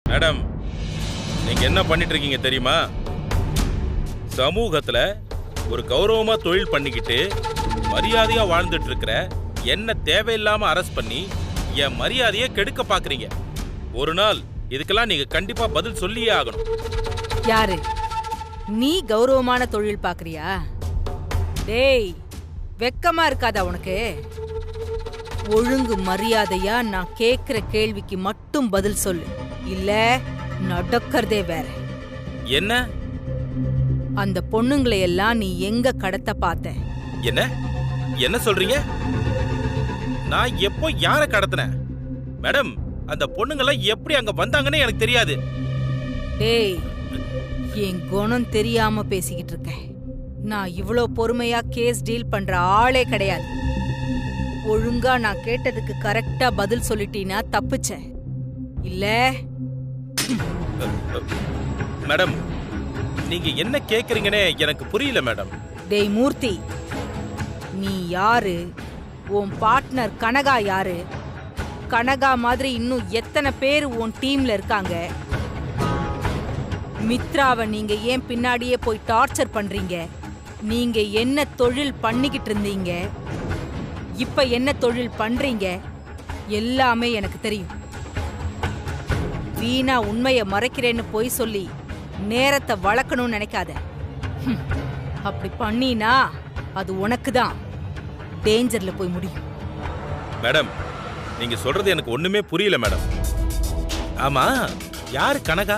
Madam, நீங்க என்ன பண்ணிட்டு இருக்கீங்க தெரியுமா? சமூகத்துல ஒரு கௌரவமா தொழில் பண்ணிக்கிட்டு மரியாதையா வாழ்ந்துட்டு இருக்கிற என்ன தேவையில்லாம அரெஸ்ட் பண்ணி என் மரியாதையை கெடுக்க பாக்குறீங்க. ஒரு நாள் இதுக்கெல்லாம் நீங்க கண்டிப்பா பதில் சொல்லியே ஆகணும். யாரு நீ? கௌரவமான தொழில் பாக்குறியா? டேய், வெக்கமா இருக்காதா உனக்கு? ஒழுங்கு மரியாதையா நான் கேக்குற கேள்விக்கு மட்டும் பதில் சொல்லு, இல்ல நடக்கிறதே வேற. என்ன? அந்த பொண்ணுங்களை எல்லாம் நீ எங்க கடத்த பார்த்த? என்ன என்ன சொல்றீங்க? நான் எப்போ யார கடத்தினேன்? மேடம், அந்த பொண்ணுங்கெல்லாம் எப்படி அங்க வந்தாங்கன்னு எனக்கு தெரியாது. டேய், என் குணம் தெரியாம பேசிக்கிட்டு இருக்கேன். நான் இவ்ளோ பொறுமையா கேஸ் டீல் பண்ற ஆளே கிடையாது. ஒழுங்கா நான் கேட்டதுக்கு கரெக்டா பதில் சொல்லிட்டீனா தப்பிச்சேன், இல்ல? மேடம், நீங்க என்ன கேக்குறீங்கன்னு எனக்கு புரியல மேடம். டேய் மூர்த்தி, நீ யாரு? உன் பார்ட்னர் கனகா யாரு? கனகா மாதிரி இன்னும் எத்தனை பேர் உன் டீம்ல இருக்காங்க? மித்ராவை நீங்க ஏன் பின்னாடியே போய் டார்ச்சர் பண்றீங்க? நீங்க என்ன தொழில் பண்ணிக்கிட்டு இருந்தீங்க? இப்ப என்ன தொழில் பண்றீங்க? எல்லாமே எனக்கு தெரியும். வீணா உண்மையை மறைக்கிறேன்னு போய் சொல்லி நேரத்தை வளர்க்கணும்னு நினைக்காத. அப்படி பண்ணினா அது உனக்கு தான் டேஞ்சர்ல போய் முடியும். மேடம், நீங்க சொல்றது எனக்கு ஒண்ணுமே புரியல மேடம். ஆமா, யாரு கனகா?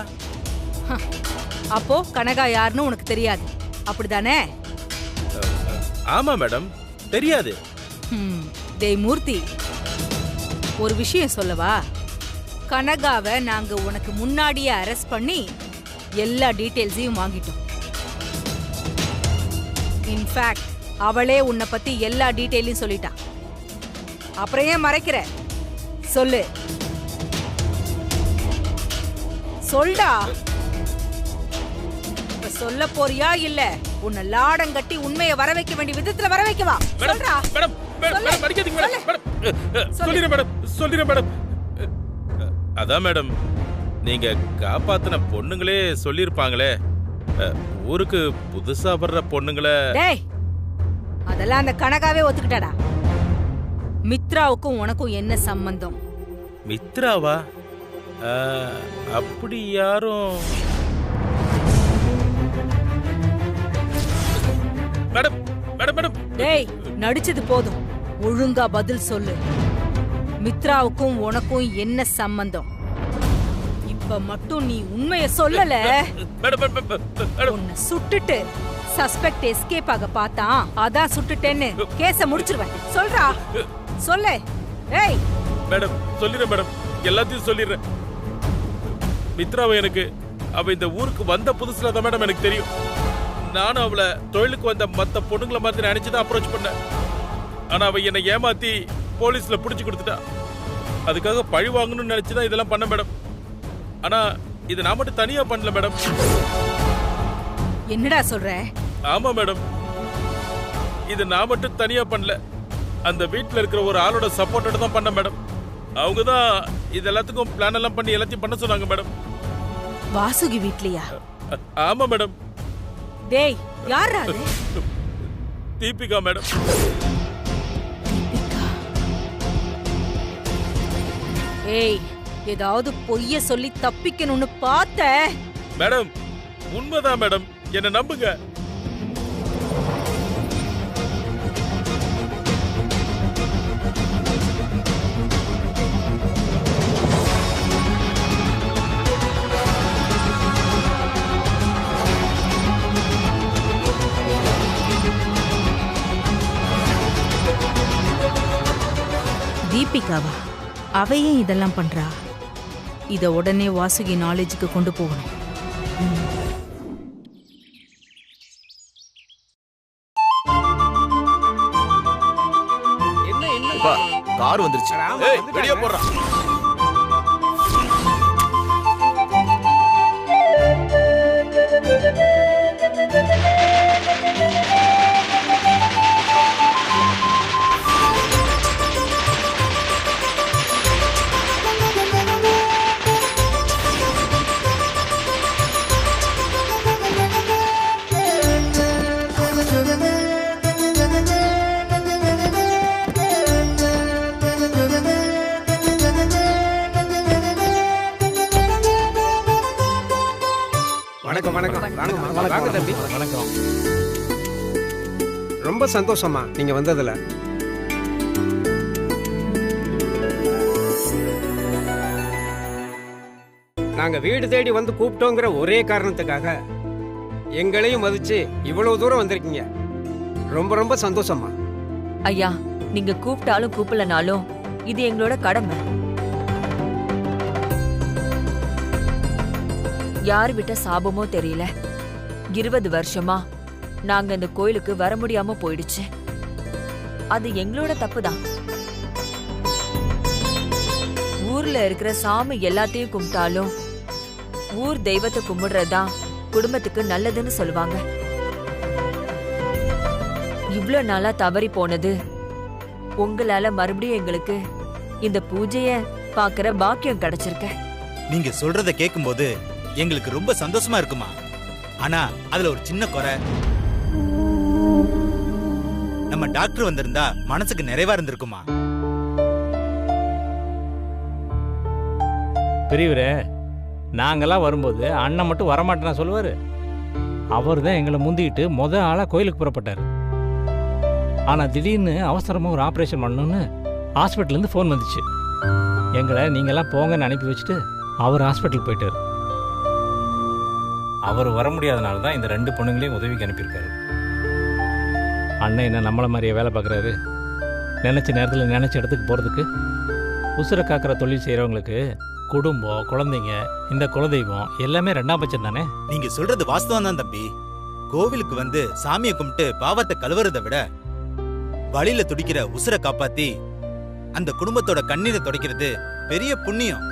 அப்போ கனகா யாருன்னு உனக்கு தெரியாது, அப்படிதானே? ஆமா மேடம், தெரியாது. டேய் மூர்த்தி, ஒரு விஷயம் சொல்லவா? கனகாவை நாங்க உனக்கு முன்னாடியே அரெஸ்ட் பண்ணி எல்லா டீடைல்ஸையும் வாங்கிட்டோம். இன்ஃபேக்ட் அவளே உன்னை பத்தி எல்லா டீடைலையும் சொல்லிட்டா. அப்புறம் ஏன் மறைக்கிற? சொல்லு, சொல்டா. சொல்ல போறியா இல்ல உன்னை லாடம் கட்டி உண்மையை வர வைக்க வேண்டிய விதத்துல வர வைக்கவா? சொல்றா. மேடம், மேடம் அடிக்காதீங்க மேடம். சொல்லிரேன் மேடம், சொல்லிரேன் மேடம். அதான் மேடம், நீங்க காப்பாத்தின பொண்ணுங்களே சொல்லிருப்பாங்களே, ஊருக்கு புதுசா வர்ற பொண்ணுங்களே. டேய், அதெல்லாம் அந்த கனகாவே ஒத்துக்கிட்டாடா. மித்ராவுக்கும் உனக்கும் என்ன சம்பந்தம்? மித்ராவா? அப்படி யாரும் மேடம், மேடம், மேடம். டேய், நடிச்சது போதும், ஒழுங்கா பதில் சொல்லு. மித்ராவுக்கும் உனக்கும் என்ன சம்பந்தம்? இப்ப மட்டும் நீ உண்மைய சொல்லல, உன்னை சுட்டுட்டு சஸ்பெக்ட் எஸ்கேப் ஆக பார்த்தான், அதான் சுட்டுட்டேன்னு கேஸ முடிச்சிருவேன். சொல்றா, சொல்லு. ஏய் மேடம், சொல்லிடுறேன் மேடம், எல்லாத்தையும் சொல்லிடுறேன். மித்ராவை எனக்கு அவ இந்த ஊருக்கு வந்த புதுசுல தான் மேடம் எனக்கு தெரியும். நானும் அவளை தொழிலுக்கு வந்த மத்த பொண்ணுங்களை மாதிரி நினைச்சுதான் அப்ரோச் பண்ணேன். ஆனா அவ என்னை ஏமாத்தி போலீஸ்ல புடிச்சு கொடுத்துட்டா. அதுக்காக பழி வாங்கணும்னு நினைச்சுதான் இதெல்லாம் பண்ண மேடம். ஆனா இது நான் மட்டும் தனியா பண்ணல மேடம். என்னடா சொல்ற? ஆமா மேடம், இது நான் மட்டும் தனியா பண்ணல. அந்த வீட்டுல இருக்கிற ஒரு ஆளோட சப்போர்ட்டோட தான் பண்ண மேடம். அவங்க தான் இது எல்லாத்துக்கும் பிளான் எல்லாம் பண்ணி எல்லாத்தையும் பண்ண சொன்னாங்க மேடம். வாசுகி வீட்லயா? ஆமா மேடம். டேய், யாரா அது? தீபிகா மேடம். ஏய், ஏதாவது பொய்ய சொல்லி தப்பிக்கணும்னு பார்த்த? மேடம், உண்மைதான் மேடம், என்ன நம்புங்க. தீபிகாவா? அவ ஏன் இதெல்லாம் பண்றா? இத உடனே வாசுகி நாலேஜுக்கு கொண்டு போகணும். கார் வந்துருச்சு. ஏய், வெளிய போறா. வணக்கம் வணக்கம் வாங்க தம்பி. வணக்கம். ரொம்ப சந்தோஷமா நீங்க வந்ததுல. நாங்க வீடு தேடி வந்து கூப்பிட்டோங்கிற ஒரே காரணத்துக்காக எங்களையும் மதிச்சு இவ்வளவு தூரம் வந்திருக்கீங்க. ரொம்ப ரொம்ப சந்தோஷமா. ஐயா, நீங்க கூப்பிட்டாலும் கூப்பிடலனாலும் இது எங்களோட கடமை. யாரு விட்ட சாபமோ தெரியல, 20 வருஷமா நாங்க இந்த கோயிலுக்கு வர முடியாம போயிடுச்சு. அது எங்களோட தப்புதான். ஊர்ல இருக்கிற சாமி எல்லாத்தையும் கும்பிட்டாலும் ஊர் தெய்வத்தை கும்பிடுறதா குடும்பத்துக்கு நல்லதுன்னு சொல்லுவாங்க. இவ்ளோ நாளா தவறி போனது உங்களால மறுபடியும் எங்களுக்கு இந்த பூஜைய பாக்குற பாக்கியம் கிடைச்சிருக்க. நீங்க சொல்றத கேக்கும்போது எங்களுக்கு ரொம்ப சந்தோஷமா இருக்குமா. ஆனா அதுல ஒரு சின்ன குறை. நம்ம டாக்டர் வந்திருந்தா மனசுக்கு நிறைவா இருந்திருக்குமா. பெரியவரே, நாங்கெல்லாம் வரும்போது அண்ணன் மட்டும் வரமாட்டேன்னா சொல்லுவாரு. அவர் தான் எங்களை முந்திக்கிட்டு ஆளா கோயிலுக்கு புறப்பட்டாரு. ஆனா திடீர்னு அவசரமா ஒரு ஆபரேஷன் பண்ணணும்னு ஹாஸ்பிட்டல்ல இருந்து ஃபோன் வந்துச்சு. எங்களை நீங்கெல்லாம் போங்கன்னு அனுப்பி வச்சுட்டு அவர் ஹாஸ்பிட்டல் போயிட்டாரு. அவர் வர முடியாதனால தான் இந்த 2 பொண்ணுங்களையும் உதவிக்கு அனுப்பியிருக்காரு. அண்ணன் என்ன நம்மளை மாதிரியே வேலை பார்க்குறாரு. நினச்ச நேரத்தில் நினச்ச இடத்துக்கு போகிறதுக்கு. உசுரை காக்கிற தொழில் செய்கிறவங்களுக்கு குடும்பம், குழந்தைங்க, இந்த குலதெய்வம் எல்லாமே 2ஆம் பட்சம் தானே. நீங்க சொல்றது வாஸ்தவம் தான் தம்பி. கோவிலுக்கு வந்து சாமியை கும்பிட்டு பாவத்தை கழுவுறதை விட வழியில துடிக்கிற உசுரை காப்பாத்தி அந்த குடும்பத்தோட கண்ணீரை துடைக்கிறது பெரிய புண்ணியம்.